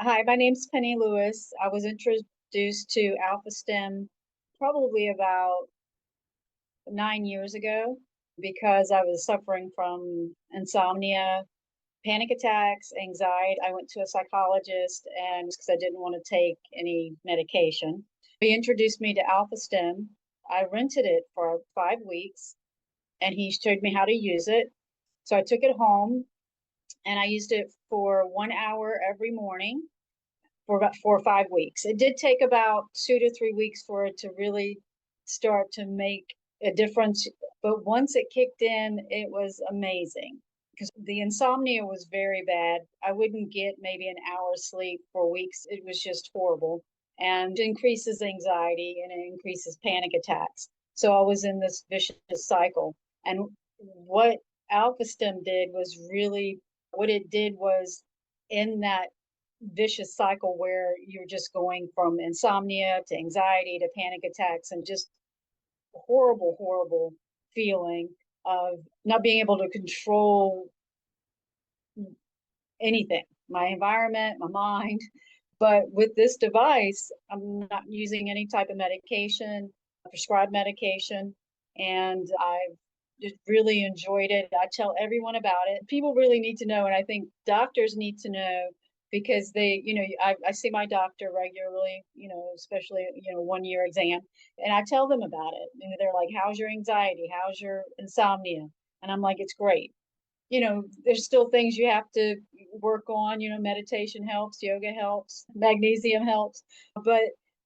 Hi, my name's Penny Lewis. I was introduced to Alpha-Stim probably about 9 years ago because I was suffering from insomnia, panic attacks, anxiety. I went to a psychologist and because I didn't want to take any medication. He introduced me to Alpha-Stim. I rented it for 5 weeks and he showed me how to use it. So I took it home and I used it for 1 hour every morning for about 4 or 5 weeks. It did take about 2 to 3 weeks for it to really start to make a difference. But once it kicked in, it was amazing because the insomnia was very bad. I wouldn't get maybe an hour's sleep for weeks. It was just horrible and increases anxiety and it increases panic attacks. So I was in this vicious cycle. And what Alpha-Stim did was really, what it did was in that vicious cycle where you're just going from insomnia to anxiety to panic attacks and just horrible, horrible feeling of not being able to control anything, my environment, my mind. But with this device, I'm not using any type of medication, prescribed medication, and I've just really enjoyed it. I tell everyone about it. People really need to know, and I think doctors need to know because I see my doctor regularly, especially, 1 year exam, and I tell them about it. And they're like, how's your anxiety? How's your insomnia? And I'm like, it's great. There's still things you have to work on. Meditation helps, yoga helps, magnesium helps. But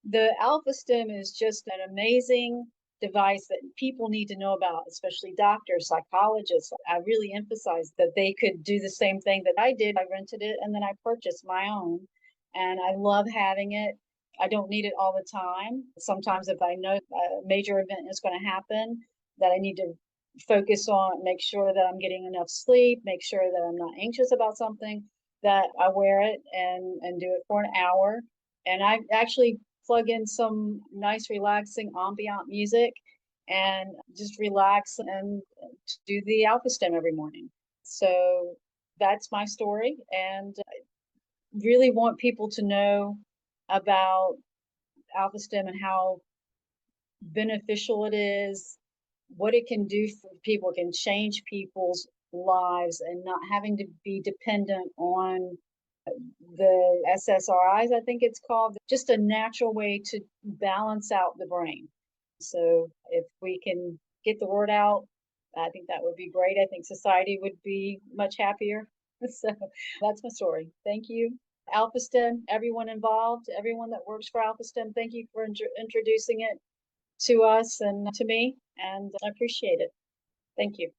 the Alpha-Stim is just an amazing device that people need to know about, especially doctors, psychologists. I really emphasize that they could do the same thing that I did. I rented it and then I purchased my own. And I love having it. I don't need it all the time. Sometimes, if I know a major event is going to happen, that I need to focus on, make sure that I'm getting enough sleep, make sure that I'm not anxious about something, that I wear it and do it for an hour. And I actually plug in some nice relaxing ambient music and just relax and do the Alpha-Stim every morning. So that's my story, and I really want people to know about Alpha-Stim and how beneficial it is, what it can do for people. It can change people's lives and not having to be dependent on the SSRIs, I think it's called, just a natural way to balance out the brain. So if we can get the word out, I think that would be great. I think society would be much happier. So that's my story. Thank you. Alpha-Stim, everyone involved, everyone that works for Alpha-Stim, thank you for introducing it to us and to me, and I appreciate it. Thank you.